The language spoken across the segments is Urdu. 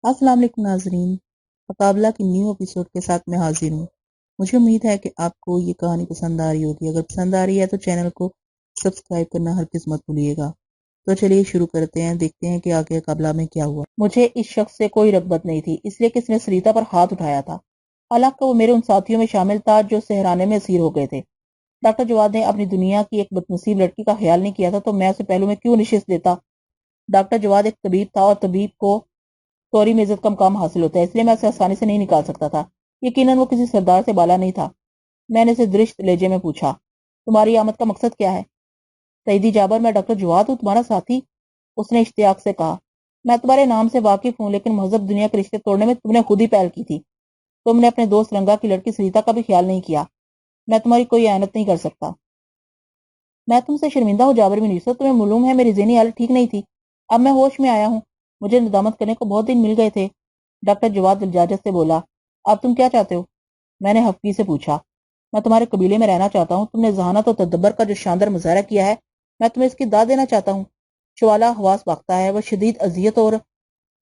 السلام علیکم ناظرین، مقابلہ کی نیو ایپیسوڈ کے ساتھ میں حاضر ہوں۔ مجھے امید ہے کہ آپ کو یہ کہانی پسند آ رہی ہوگی۔ اگر پسند آ رہی ہے تو چینل کو سبسکرائب کرنا ہرگز مت بھولیے گا۔ تو چلیے شروع کرتے ہیں، دیکھتے ہیں کہ آگے مقابلہ میں کیا ہوا۔ مجھے اس شخص سے کوئی رغبت نہیں تھی، اس لیے کہ اس نے سریتا پر ہاتھ اٹھایا تھا۔ حالانکہ وہ میرے ان ساتھیوں میں شامل تھا جو سہرانے میں اسیر ہو گئے تھے۔ ڈاکٹر جواد نے اپنی دنیا کی ایک بدنصیب لڑکی کا خیال نہیں کیا تھا تو میں اسے پہلو میں کیوں نشست دیتا؟ ڈاکٹر جواد ایک طبیب تھا اور طبیب کو فوری میں عزت کا مقام حاصل ہوتا ہے، اس لیے میں اسے آسانی سے نہیں نکال سکتا تھا۔ یقیناً وہ کسی سردار سے بالا نہیں تھا۔ میں نے اسے درشت لہجے میں پوچھا، تمہاری آمد کا مقصد کیا ہے؟ سعیدی جابر، میں ڈاکٹر جواد ہوں، تمہارا ساتھی۔ اس نے اشتیاق سے کہا، میں تمہارے نام سے واقف ہوں، لیکن مہذب دنیا کے رشتے توڑنے میں تم نے خود ہی پہل کی تھی۔ تم نے اپنے دوست رنگا کی لڑکی سریتا کا بھی خیال نہیں کیا۔ میں تمہاری کوئی اعانت نہیں کر سکتا۔ میں تم سے شرمندہ ہوں جابر بن یوسف، تمہیں معلوم ہے میری ذہنی حالت ٹھیک نہیں تھی۔ اب میں ہوش میں آیا ہوں، مجھے ندامت کرنے کو بہت دن مل گئے تھے۔ ڈاکٹر جواد لجاجت سے بولا، اب تم کیا چاہتے ہو؟ میں نے حفقی سے پوچھا۔ میں تمہارے قبیلے میں رہنا چاہتا ہوں۔ تم نے ذہانت اور تدبر کا جو شاندار مظاہرہ کیا ہے، میں تمہیں اس کی داد دینا چاہتا ہوں۔ شوالا حواس باختہ ہے، وہ شدید اذیت اور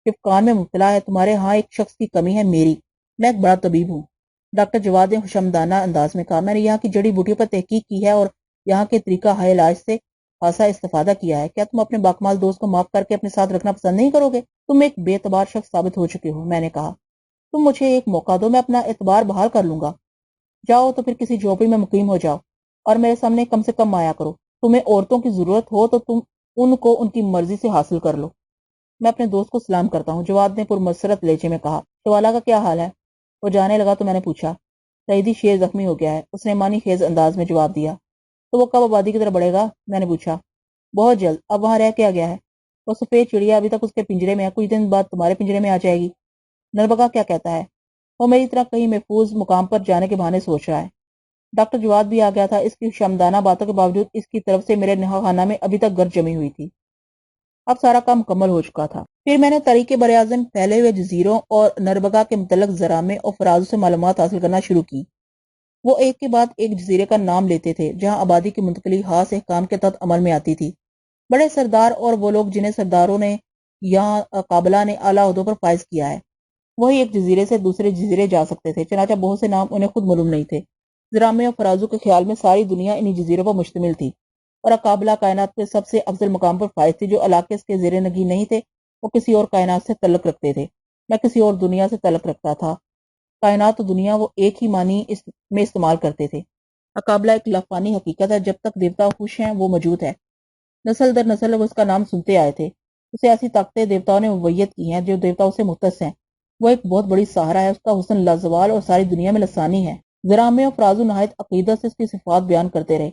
خفقان میں مبتلا ہے۔ تمہارے ہاں ایک شخص کی کمی ہے، میری۔ میں ایک بڑا طبیب ہوں۔ ڈاکٹر جواد نے خوشامدانہ انداز میں کہا، میں نے یہاں کی جڑی بوٹیوں پر تحقیق کی ہے اور یہاں کے طریقہ ہائے علاج سے خاصا استفادہ کیا ہے۔ کیا تم اپنے باکمال دوست کو معاف کر کے اپنے ساتھ رکھنا پسند نہیں کرو گے؟ تم ایک بے اعتبار شخص ثابت ہو چکے ہو، میں نے کہا۔ تم مجھے ایک موقع دو، میں اپنا اعتبار بحال کر لوں گا۔ جاؤ تو پھر کسی جھوپڑی میں مقیم ہو جاؤ اور میرے سامنے کم سے کم آیا کرو۔ تمہیں عورتوں کی ضرورت ہو تو تم ان کو ان کی مرضی سے حاصل کر لو۔ میں اپنے دوست کو سلام کرتا ہوں، جواد نے پرمسرت لہجے میں کہا۔ شوالا کا کیا حال ہے؟ وہ جانے لگا تو میں نے پوچھا۔ سعیدی شیر زخمی ہو گیا ہے، اس نے معنی خیز انداز میں جواب دیا۔ تو وہ کب آبادی کی طرف بڑھے گا؟ میں نے پوچھا۔ بہت جلد۔ اب وہاں رہ کے گیا ہے؟ وہ سفید چڑیا ابھی تک اس کے پنجرے میں ہے، کچھ دن بعد تمہارے پنجرے میں آ جائے گی۔ نربگا کیا کہتا ہے؟ وہ میری طرح کہیں محفوظ مقام پر جانے کے بہانے سوچ رہا ہے۔ ڈاکٹر جواد بھی آ گیا تھا۔ اس کی شمدانہ باتوں کے باوجود اس کی طرف سے میرے نہا خانہ میں ابھی تک گرد جمی ہوئی تھی۔ اب سارا کام مکمل ہو چکا تھا۔ پھر میں نے تاریخ براعظم پھیلے ہوئے جزیروں اور نربگا کے متعلق زرامے اور فرازوں سے معلومات حاصل کرنا شروع کی۔ وہ ایک کے بعد ایک جزیرے کا نام لیتے تھے جہاں آبادی کی منتقلی خاص احکام کے تحت عمل میں آتی تھی۔ بڑے سردار اور وہ لوگ جنہیں سرداروں نے یہاں قابلہ نے اعلیٰ عہدوں پر فائز کیا ہے، وہی ایک جزیرے سے دوسرے جزیرے جا سکتے تھے، چنانچہ بہت سے نام انہیں خود معلوم نہیں تھے۔ زرامے اور فرازوں کے خیال میں ساری دنیا انہی جزیروں پر مشتمل تھی اور قابلہ کائنات کے سب سے افضل مقام پر فائز تھی۔ جو علاقے اس کے زیر نگی نہیں تھے وہ کسی اور کائنات سے تعلق رکھتے تھے، میں کسی اور دنیا سے تعلق رکھتا تھا۔ کائنات و دنیا وہ ایک ہی معنی میں استعمال کرتے تھے۔ اقابلہ ایک لافانی حقیقت ہے، جب تک دیوتا خوش ہیں وہ موجود ہے۔ نسل در نسل وہ اس کا نام سنتے آئے تھے۔ اسے ایسی طاقتیں دیوتاؤں نے مبیت کی ہیں جو دیوتاؤں سے مختص ہیں۔ وہ ایک بہت بڑی سہارا ہے، اس کا حسن لازوال اور ساری دنیا میں لسانی ہے۔ زرامے اور فرازو نہایت عقیدت سے اس کی صفات بیان کرتے رہے۔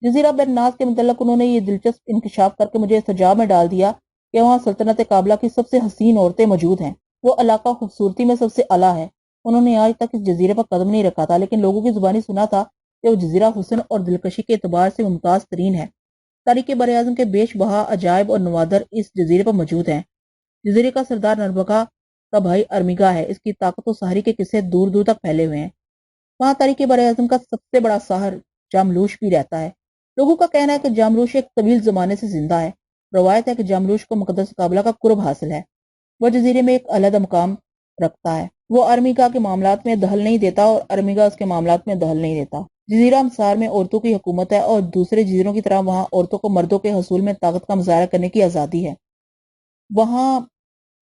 جزیرہ برناس کے متعلق انہوں نے یہ دلچسپ انکشاف کر کے مجھے استجاب میں ڈال دیا کہ وہاں سلطنت قابلہ کی سب سے حسین عورتیں موجود ہیں۔ وہ علاقہ خوبصورتی میں سب سے اعلیٰ ہے۔ انہوں نے آج تک اس جزیرے پر قدم نہیں رکھا تھا، لیکن لوگوں کی زبانی سنا تھا کہ وہ جزیرہ حسن اور دلکشی کے اعتبار سے ممتاز ترین ہے۔ تاریخ براعظم کے بیش بہا عجائب اور نوادر اس جزیرے پر موجود ہیں۔ جزیرے کا سردار نربگا کا بھائی ارمیگا ہے، اس کی طاقت و سحری کے قصے دور دور تک پھیلے ہوئے ہیں۔ وہاں تاریخ براعظم کا سب سے بڑا ساحر جاملوش بھی رہتا ہے۔ لوگوں کا کہنا ہے کہ جاملوش ایک طویل زمانے سے زندہ ہے۔ روایت ہے کہ جاملوش کو مقدس قابلہ کا قرب حاصل ہے۔ وہ جزیرے میں ایک علیحدہ مقام رکھتا ہے۔ وہ ارمیگا کے معاملات میں دخل نہیں دیتا اور ارمیگا اس کے معاملات میں دخل نہیں دیتا۔ جزیرہ امسار میں عورتوں کی حکومت ہے اور دوسرے جزیروں کی طرح وہاں عورتوں کو مردوں کے حصول میں طاقت کا مظاہرہ کرنے کی آزادی ہے۔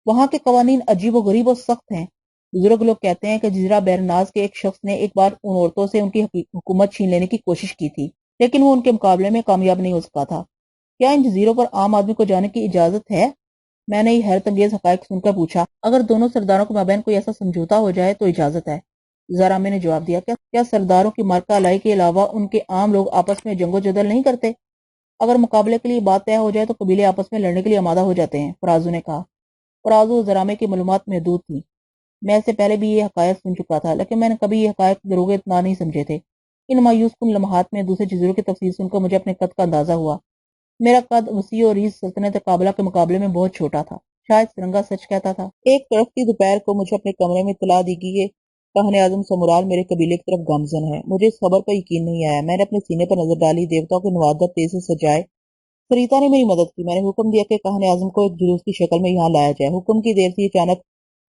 وہاں کے قوانین عجیب و غریب و سخت ہیں۔ بزرگ لوگ کہتے ہیں کہ جزیرہ بیرناز کے ایک شخص نے ایک بار ان عورتوں سے ان کی حکومت چھین لینے کی کوشش کی تھی، لیکن وہ ان کے مقابلے میں کامیاب نہیں ہو سکا تھا۔ کیا ان جزیروں پر عام آدمی کو جانے کی اجازت ہے؟ میں نے یہ حیرت انگیز حقائق سن کر پوچھا۔ اگر دونوں سرداروں کے مابین کوئی ایسا سمجھوتا ہو جائے تو اجازت ہے، زرامے نے جواب دیا۔ کیا سرداروں کی مارکہ الائی کے علاوہ ان کے عام لوگ آپس میں جنگ و جدل نہیں کرتے؟ اگر مقابلے کے لیے بات طے ہو جائے تو قبیلے آپس میں لڑنے کے لیے آمادہ ہو جاتے ہیں، فرازو نے کہا۔ فرازو و زرامے کی معلومات محدود تھیں۔ میں اس سے پہلے بھی یہ حقائق سن چکا تھا، لیکن میں نے کبھی یہ حقائق دروغ اطلاع نہیں سمجھے تھے۔ ان مایوس کن لمحات میں دوسرے جزیروں کی تفصیل سن کر مجھے اپنے قد کا اندازہ ہوا۔ میرا قد وسیع اور ریز سلطنت قابلہ کے مقابلے میں بہت چھوٹا تھا۔ شاید سرنگا سچ کہتا تھا۔ ایک طرف کی دوپہر کو مجھے اپنے کمرے میں اطلاع دی گئی کہ کاہن اعظم سمورال میرے قبیلے کی طرف گامزن ہے۔ مجھے اس خبر پر یقین نہیں آیا۔ میں نے اپنے سینے پر نظر ڈالی، دیوتاؤں کے نوادر تیزی سے سجائے۔ سریتا نے میری مدد کی۔ میں نے حکم دیا کہ کاہن اعظم کو ایک جلوس کی شکل میں یہاں لایا جائے۔ حکم کی دیر سے اچانک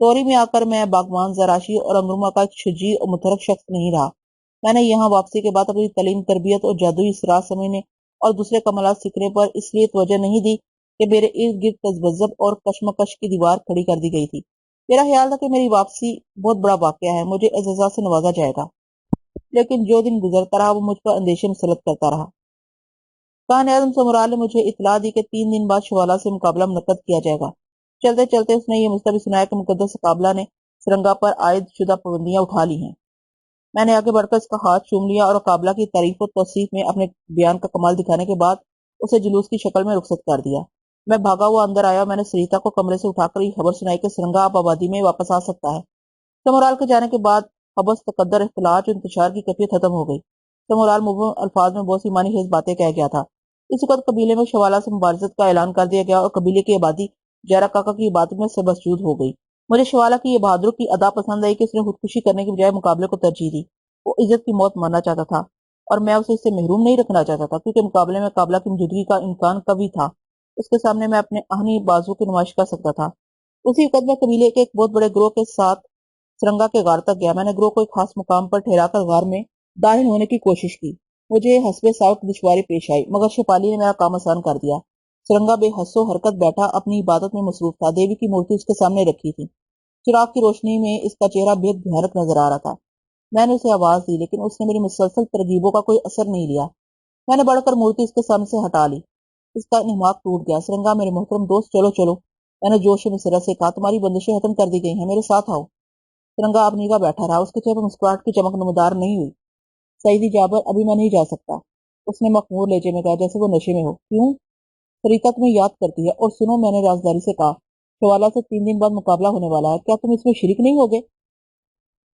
توری میں آ کر میں باغبان زراشی اور انگرما کا ایک شجیع اور متحرک شخص نہیں رہا۔ میں نے یہاں واپسی کے بعد اپنی تعلیم، تربیت اور جادوئی اسرار سمجھنے اور دوسرے کمالات سیکھنے پر اس لیے توجہ نہیں دی کہ میرے ارد گرد تذبذب اور کشمکش کی دیوار کھڑی کر دی گئی تھی۔ میرا خیال تھا کہ میری واپسی بہت بڑا واقعہ ہے، مجھے اعزاز سے نوازا جائے گا، لیکن جو دن گزرتا رہا وہ مجھ پر اندیشے مسلط کرتا رہا۔ کان اعظم سمرال نے مجھے اطلاع دی کہ 3 دن بعد شوالا سے مقابلہ منعقد کیا جائے گا۔ چلتے چلتے اس نے یہ مستفی سنایا کہ مقدس قابلہ نے سرنگا پر عائد شدہ پابندیاں اٹھا لی ہیں۔ میں نے آگے بڑھ کر اس کا ہاتھ چوم لیا اور قابلہ کی تعریف و توصیف میں اپنے بیان کا کمال دکھانے کے بعد اسے جلوس کی شکل میں رخصت کر دیا۔ میں بھاگا ہوا اندر آیا، میں نے سریتا کو کمرے سے اٹھا کر یہ خبر سنائی کہ سرنگا اب آبادی میں واپس آ سکتا ہے۔ سمورال کے جانے کے بعد حبس، تقدر، اختلاط و انتشار کی کیفیت ختم ہو گئی۔ سمورال مبہم الفاظ میں بہت سی معنی خیز باتیں کہہ گیا تھا۔ اس وقت قبیلے میں شوالا سے مبارزت کا اعلان کر دیا گیا اور قبیلے کی آبادی جیرا کاکا کی عبادت میں سبسجود ہو گئی۔ مجھے شوالا کی یہ بہادروں کی ادا پسند آئی کہ اس نے خودکشی کرنے کے بجائے مقابلے کو ترجیح دی۔ وہ عزت کی موت مرنا چاہتا تھا اور میں اسے اس سے محروم نہیں رکھنا چاہتا تھا، کیونکہ مقابلے میں قابلہ کی موجودگی کا امکان قوی تھا۔ اس کے سامنے میں اپنے آہنی بازو کی نمائش کر سکتا تھا۔ اسی وقت میں قبیلے کے ایک بہت بڑے گروہ کے ساتھ سرنگا کے غار تک گیا۔ میں نے گروہ کو ایک خاص مقام پر ٹھہرا کر غار میں داخل ہونے کی کوشش کی۔ مجھے حسب سابق دشواری پیش آئی، مگر شپالی نے میرا کام آسان کر دیا۔ سرنگا بے حس و حرکت بیٹھا اپنی عبادت میں مصروف تھا۔ دیوی کی مورتی اس کے سامنے رکھی تھی۔ چراغ کی روشنی میں اس کا چہرہ بے حد بھیانک نظر آ رہا تھا۔ میں نے اسے آواز دی، لیکن اس نے میری مسلسل ترغیبوں کا کوئی اثر نہیں لیا۔ میں نے بڑھ کر مورتی اس کے سامنے سے ہٹا لی۔ اس کا انہماک ٹوٹ گیا۔ سرنگا، میرے محترم دوست، چلو چلو، میں نے جوش و مسرت سے کہا، تمہاری بندشیں ختم کر دی گئی ہیں، میرے ساتھ آؤ۔ سرنگا اب نیگا بیٹھا رہا، اس کے چہرے پر مسکراہٹ کی چمک نمودار نہیں ہوئی۔ سعیدی جابر، ابھی میں نہیں جا سکتا، اس نے مخمور لہجے میں کہا، جیسے وہ نشے میں ہو۔ کیوں؟ سریتا تمہیں یاد کرتی ہے۔ اور سنو، میں نے رازداری سے کہا، شوالا سے 3 دن بعد مقابلہ ہونے والا ہے، کیا تم اس میں شریک نہیں ہوگے؟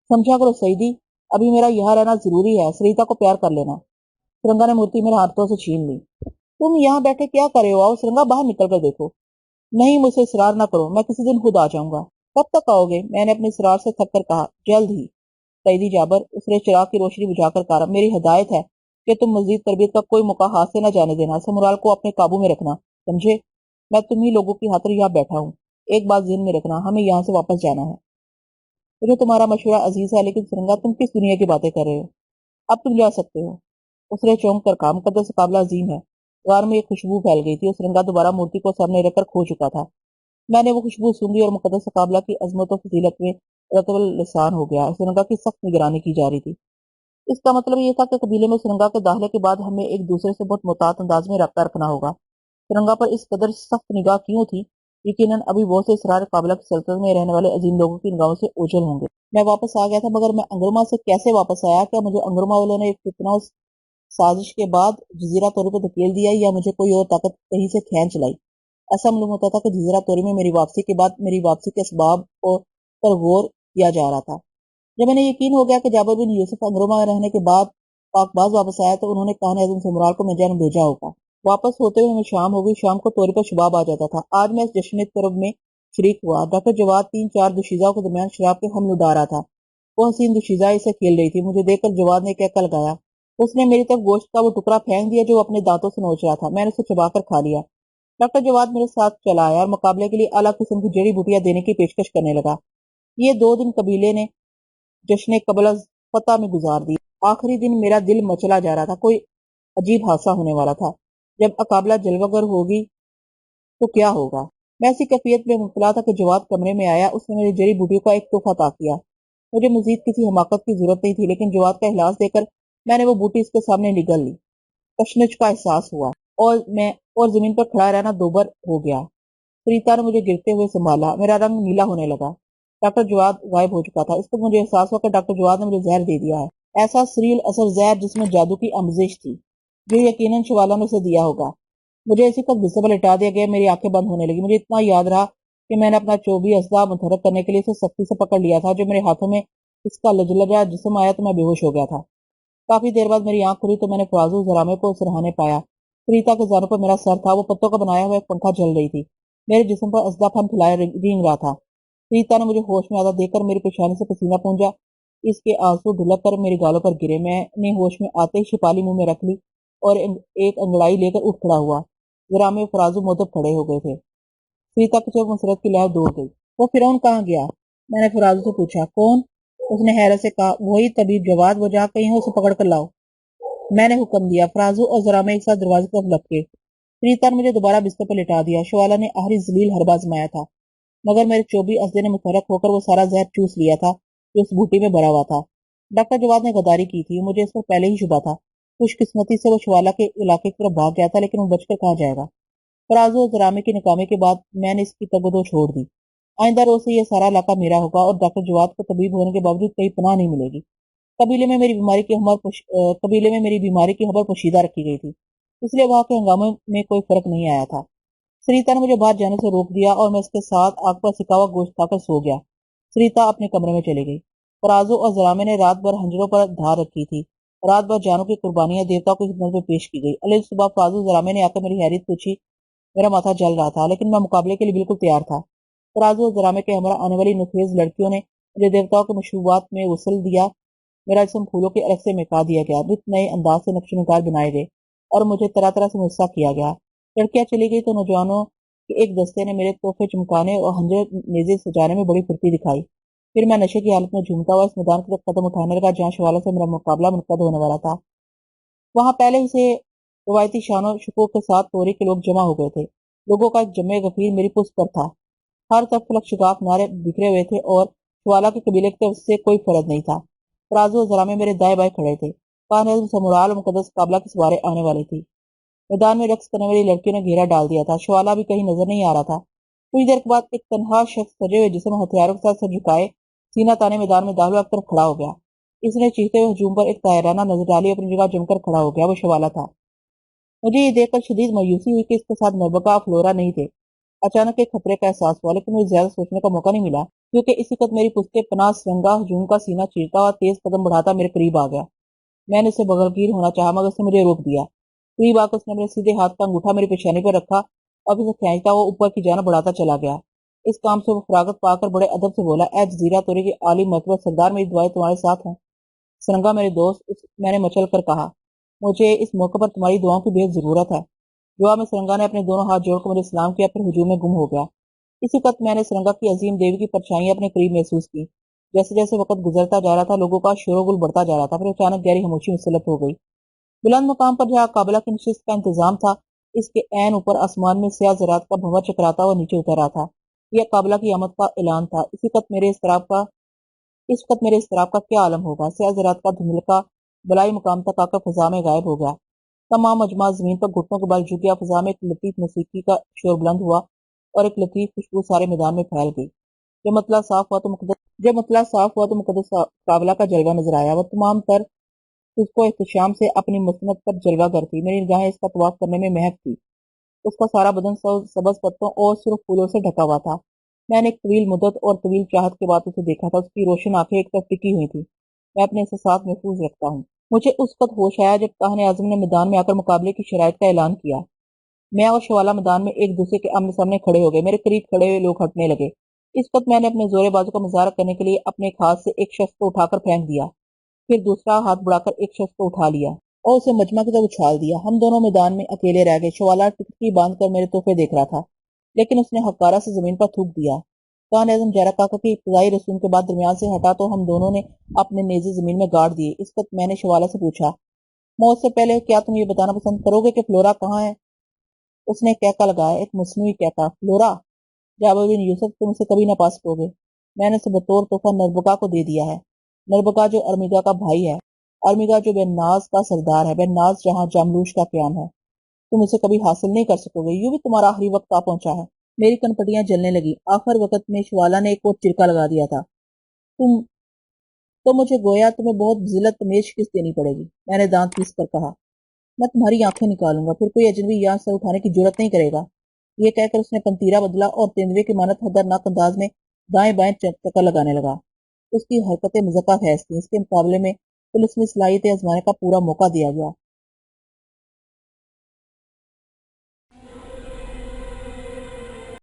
سمجھا کرو سعیدی، ابھی میرا یہاں رہنا ضروری ہے، سریتا کو پیار کر لینا۔ سرنگا نے مورتی میرے ہاتھوں سے چھین لی۔ تم یہاں بیٹھے کیا کر رہے ہو؟ آؤ سرنگا، باہر نکل کر دیکھو۔ نہیں، مجھ سے اصرار نہ کرو، میں کسی دن خود آ جاؤں گا۔ کب تک آؤ گے؟ میں نے اپنے اصرار سے تھک کر کہا، جلد ہی۔ سعیدی جابر، اس نے چراغ کی روشنی بجھا کر کہا، میری ہدایت ہے کہ تم مزید تربیت کا کوئی موقع ہاتھ سے نہ جانے دینا، سمورال کو اپنے قابو میں رکھنا، سمجھے؟ میں تمہیں لوگوں کی خاطر یہاں بیٹھا ہوں۔ ایک بات ذہن میں رکھنا، ہمیں یہاں سے واپس جانا ہے۔ مجھے تمہارا مشورہ عزیز ہے، لیکن سرنگا، تم کس دنیا کی باتیں کر رہے ہو؟ اب تم جا سکتے ہو۔ اس نے چونک کر کہا، مقدس قابلہ عظیم ہے۔ غار میں ایک خوشبو پھیل گئی تھی اور سرنگا دوبارہ مورتی کو سامنے رکھ کر کھو چکا تھا۔ میں نے وہ خوشبو سونگھی اور مقدس قابلہ کی عظمت و فضیلت میں رطب اللسان ہو گیا۔ سرنگا کی سخت نگرانی کی جا رہی تھی۔ اس کا مطلب یہ تھا کہ قبیلے میں سرنگا کے داخلے کے بعد ہمیں ایک دوسرے سے بہت محتاط انداز میں رابطہ رکھنا ہوگا۔ سرنگا پر اس قدر سخت نگاہ کیوں تھی؟ یقیناً ابھی بہت سے اسرار قابلہ کی سلطنت میں رہنے والے عظیم لوگوں کی نگاہوں سے اوجھل ہوں گے۔ میں واپس آ گیا تھا، مگر میں انگرما سے کیسے واپس آیا؟ کیا مجھے انگرما والوں نے ایک فتنہ سازش کے بعد جزیرہ توری کو دھکیل دیا، یا مجھے کوئی اور طاقت کہیں سے کھینچ لائی؟ ایسا معلوم ہوتا تھا کہ جزیرہ توری میں میری واپسی کے بعد میری واپسی کے اسباب پر غور کیا جا رہا تھا۔ جب میں نے یقین ہو گیا کہ جابر بن یوسف انگرما میں رہنے کے بعد پاک باز واپس آیا، تو انہوں نے کان اعظم سمرال کو میجان بھیجا ہوگا۔ واپس ہوتے ہوئے میں شام ہو گئی۔ شام کو توری پر شباب آ جاتا تھا۔ آج میں اس جشن طرب میں شریک ہوا۔ ڈاکٹر جواد 3-4 دوشیزہ کے درمیان شراب کے حمل اڑا رہا تھا۔ وہ حسین دوشیزہ اسے کھیل رہی تھی۔ مجھے دیکھ کر جواد نے کہہ لگایا۔ اس نے میری طرف گوشت کا وہ ٹکڑا پھینک دیا جو وہ اپنے دانتوں سے نوچ رہا تھا۔ میں نے اسے چبا کر کھا لیا۔ ڈاکٹر جواد میرے ساتھ چلا آیا اور مقابلے کے لیے اعلیٰ قسم کی جڑی بوٹیاں دینے کی پیشکش کرنے لگا۔ یہ 2 دن قبیلے نے جشن قبل از فتح میں گزار دی۔ آخری دن میرا دل مچلا جا رہا تھا، کوئی عجیب حادثہ ہونے والا تھا۔ جب مقابلہ جلوہ گر ہوگی تو کیا ہوگا؟ میں ایسی کیفیت میں مبتلا تھا کہ جواد کمرے میں آیا۔ اس نے میری جڑی بوٹیوں کا ایک تحفہ عطا کیا۔ مجھے مزید کسی حماقت کی ضرورت نہیں تھی، لیکن جواد کا اخلاص دے کر میں نے وہ بوٹی اس کے سامنے نگل لی۔ تشنج کا احساس ہوا اور زمین پر کھڑا رہنا دوبر ہو گیا۔ سریتا نے مجھے گرتے ہوئے سنبھالا۔ میرا رنگ نیلا ہونے لگا۔ ڈاکٹر جواد غائب ہو چکا تھا۔ اس وقت مجھے احساس ہوا کہ ڈاکٹر جواد نے مجھے زہر دے دیا ہے، ایسا سریل اثر زہر جس میں جادو کی آمیزش تھی، جو یقیناً شوالا نے اسے دیا ہوگا۔ مجھے اسی وقت بستر پر لٹا دیا گیا۔ میری آنکھیں بند ہونے لگی۔ مجھے اتنا یاد رہا کہ میں نے اپنا چوبی اسدہ متحرک کرنے کے لیے اسے سختی سے پکڑ لیا تھا۔ جو میرے ہاتھوں میں اس کا لجلجا جسم آیا تو میں بے ہوش ہو گیا تھا۔ کافی دیر بعد میری آنکھ کھلی تو میں نے فرازو زرامے کو سرہانے پایا۔ سریتا کے زانوں پر میرا سر تھا، وہ پتوں کا بنایا ہوا ایک پنکھا چل رہی تھی۔ میرے جسم پر اسدہ پھن پھیلائے رینگ رہا تھا۔ سریتا نے مجھے ہوش میں آتا دیکھ کر میری پیشانی سے پسینہ پونجا۔ اس کے آنسو ڈھلک کر میرے گالوں پر گرے۔ میں نے ہوش میں آتے ہی شپالی منہ میں رکھ لی اور ایک انگڑائی لے کر اٹھ کھڑا ہوا۔ زرامے فرازو مدب کھڑے ہو گئے تھے۔ سریتا کی چوک مسرت کی لہر دوڑ گئی۔ وہ فرعون کہاں گیا؟ میں نے فرازو سے پوچھا۔ کون؟ اس نے حیرت سے کہا، وہی طبیب جواد، وہ جہاں کہیں ہو اسے پکڑ کر لاؤ۔ میں نے حکم دیا۔ فرازو اور زرامے ایک ساتھ دروازے کی طرف لپکے۔ سریتا نے مجھے دوبارہ بستر پر لٹا دیا۔ شوالا نے آخری ذلیل حربہ آزمایا تھا، مگر میرے چوبی اسدے نے متحرک ہو کر وہ سارا زہر چوس لیا تھا جو اس بوٹی میں بھرا ہوا تھا۔ ڈاکٹر جواد نے غداری کی تھی، مجھے اس پر پہلے ہی شبہ تھا۔ خوش قسمتی سے وہ شوالا کے علاقے کی طرف بھاگ گیا تھا، لیکن وہ بچ کر کہاں جائے گا؟ فرازو اور زرامے کی ناکامی کے بعد میں نے اس کی تگ و دو چھوڑ دی۔ آئندہ روز سے یہ سارا علاقہ میرا ہوگا اور ڈاکٹر جواد کو طبیب ہونے کے باوجود کہیں پناہ نہیں ملے گی۔ قبیلے میں میری بیماری کی خبر پوشیدہ رکھی گئی تھی، اس لیے وہاں کے ہنگامے میں کوئی فرق نہیں آیا تھا۔ سریتا نے مجھے باہر جانے سے روک دیا اور میں اس کے ساتھ آگ پر سکا ہوا گوشت کھا کر سو گیا۔ سریتا اپنے کمرے میں چلی گئی۔ فرازو اور زرامے نے رات بھر ہنجروں پر دھار رکھی تھی۔ رات بھر جانوں کی قربانیاں دیوتا کی خدمت میں پیش کی گئی۔ علیہ صبح فرازو زرامے نے آ کر میری حیریت پوچھی۔ میرا ماتھا جل رہا تھا، لیکن میں مقابلے کے لیے بالکل تیار تھا۔ فرازو اور زرامے کے ہمراہ آنے والی نخیز لڑکیوں نے مجھے دیوتاؤں کے مشروبات میں غسل دیا۔ میرا جسم پھولوں کے عرق سے مہکا دیا گیا، نت نئے انداز سے نقش و نگار بنائے گئے اور مجھے طرح طرح سے مجسہ کیا گیا۔ لڑکیاں چلی گئی تو نوجوانوں کے ایک دستے نے میرے تحفے چمکانے اور ہنجر نیزے سجانے میں بڑی پھرتی دکھائی۔ پھر میں نشے کی حالت میں جھومتا ہوا اس میدان کی طرف قدم اٹھانے لگا جہاں شوالا سے میرا مقابلہ منعقد ہونے والا تھا۔ وہاں پہلے ہی سے روایتی شان و شکوہ کے ساتھ توری کے لوگ جمع ہو گئے تھے۔ لوگوں کا ایک جمع غفیر میری پشت پر تھا۔ ہر طرف فلک شگاف نعرے بکھرے ہوئے تھے اور شوالا کے قبیلے کی طرف سے کوئی فرد نہیں تھا۔ فرازو اور زرامے میرے دائیں بائیں کھڑے تھے۔ خان اعظم سمورال اور مقدس قابلہ کی سواریں آنے والی تھی۔ میدان میں رقص کرنے والی لڑکیوں نے گھیرا ڈال دیا تھا۔ شوالا بھی کہیں نظر نہیں آ رہا تھا۔ کچھ دیر کے بعد ایک تنہا شخص سجے ہوئے جسم ہتھیاروں کے ساتھ سر جھکائے سینہ تانے میدان میں داخل کی طرف کھڑا ہو گیا۔ اس نے چیختے ہوئے ہجوم پر ایک طاہرانہ نظر ڈالی، اپنی جگہ جم کر کھڑا ہو گیا۔ وہ شوالا تھا۔ مجھے یہ دیکھ کر شدید مایوسی ہوئی کہ اس کے ساتھ نربکا اور فلورا نہیں تھے۔ اچانک ایک خطرے کا احساس ہوا، لیکن مجھے زیادہ سوچنے کا موقع نہیں ملا کیونکہ اسی وقت میری پشتے پناہ سرنگا ہجوم کا سینہ چیرتا ہوا تیز قدم بڑھاتا میرے قریب آ گیا۔ میں نے اسے بغلگیر ہونا چاہا، مگر اس نے مجھے روک دیا۔ قریب آ کر اس نے میرے سیدھے ہاتھ کا انگوٹھا میری پیشانی پر رکھا اور اسے کھینچتا ہوا اوپر کی جانب بڑھاتا چلا گیا۔ اس کام سے وہ فراغت پا کر بڑے ادب سے بولا، اے جزیرہ توری کے عالی مرتبہ سردار، میری دعائیں تمہارے ساتھ ہیں۔ سرنگا میرے دوست، میں نے مچل کر کہا، مجھے اس موقع پر تمہاری دعاؤں کی بہت ضرورت ہے۔ جواب میں سرنگا نے اپنے دونوں ہاتھ جوڑ کر مجھے سلام کیا، پھر ہجوم میں گم ہو گیا۔ اسی وقت میں نے سرنگا کی عظیم دیوی کی پرچھائیاں اپنے قریب محسوس کی۔ جیسے جیسے وقت گزرتا جا رہا تھا، لوگوں کا شور و گل بڑھتا جا رہا تھا، پھر اچانک گہری خاموشی مسلط ہو گئی۔ بلند مقام پر جہاں قابلہ کی نشست کا انتظام تھا، اس کے عین اوپر آسمان میں سیاہ ذرات کا بھنور چکراتا ہوا نیچے اتر رہا تھا۔ یہ قابلہ کی آمد کا اعلان تھا۔ اس وقت میرے اضطراب کا کیا عالم ہوگا؟ سیاہ ذرات کا دھندلکا بلائی مقام تک آ کر فضا میں غائب ہو گیا۔ تمام مجمع زمین پر گھٹنوں کے بل جھک گیا۔ فضا میں ایک لطیف موسیقی کا شور بلند ہوا اور ایک لطیف خوشبو سارے میدان میں پھیل گئی۔ جب مطلع صاف ہوا تو مقدس قابلہ کا جلوہ نظر آیا۔ وہ تمام تر اس کو احتشام سے اپنی مسند پر جلوہ گر تھی۔ میری نگاہیں اس کا طواف کرنے میں محق تھی۔ اس کا سارا بدن سبز پتوں اور سرخ پھولوں سے ڈھکا ہوا تھا۔ میں نے ایک طویل مدت اور طویل چاہت کے بعد اسے دیکھا تھا۔ اس کی روشن آنکھیں ایک طرف ٹکی ہوئی تھیں۔ میں اپنے احساسات محفوظ رکھتا ہوں۔ مجھے اس وقت ہوش آیا جب کاہن اعظم نے میدان میں آ کر مقابلے کی شرائط کا اعلان کیا۔ میں اور شوالا میدان میں ایک دوسرے کے آمنے سامنے کھڑے ہو گئے۔ میرے قریب کھڑے ہوئے لوگ ہٹنے لگے۔ اس وقت میں نے اپنے زورے بازو کا مظاہرہ کرنے کے لیے اپنے ایک ہاتھ سے ایک شخص کو اٹھا کر پھینک دیا، پھر دوسرا ہاتھ بڑھا کر ایک شخص کو اٹھا لیا اور اسے مجمع کی طرف اچھال دیا۔ ہم دونوں میدان میں اکیلے رہ گئے۔ شوالا ٹکٹکی باندھ کر میرے تحفے دیکھ رہا تھا، لیکن اس نے حقارہ سے زمین پر تھوک دیا۔ کان اعظم جارا کاکا کی ابتدائی رسوم کے بعد درمیان سے ہٹا تو ہم دونوں نے اپنے نیزے زمین میں گاڑ دیے۔ اس وقت میں نے شوالا سے پوچھا، موت سے پہلے کیا تم یہ بتانا پسند کرو گے کہ فلورا کہاں ہے؟ اس نے کہکا لگایا، ایک مصنوعی کہکا۔ فلورا؟ جابر بن یوسف، تم اسے کبھی نہ پا سکو گے۔ میں نے اسے بطور تحفہ نربکا کو دے دیا ہے۔ نربکا جو ارمیگا کا بھائی ہے، ارمیگا جو بے ناز کا سردار ہے، بے ناز جہاں جاملوش کا قیام ہے۔ تم اسے کبھی حاصل نہیں کر سکو گے۔ یوں بھی تمہارا آخری وقت آ پہنچا ہے۔ میری کنپٹیاں جلنے لگی۔ آخر وقت میں شوالا نے ایک اور چرکا لگا دیا تھا۔ تو مجھے گویا تمہیں بہت ذلت تمیز شکست دینی پڑے گی، میں نے دانت پیس کر کہا۔ میں تمہاری آنکھیں نکالوں گا، پھر کوئی اجنبی یہاں سر اٹھانے کی جرت نہیں کرے گا۔ یہ کہہ کر اس نے پنتیرا بدلا اور تیندوے کی مانت خطرناک انداز میں دائیں بائیں چکر لگانے لگا۔ اس کی حرکتیں مذکہ خیز تھیں۔ اس کے مقابلے میں طلسمی صلاحیتیں آزمانے کا پورا موقع دیا گیا۔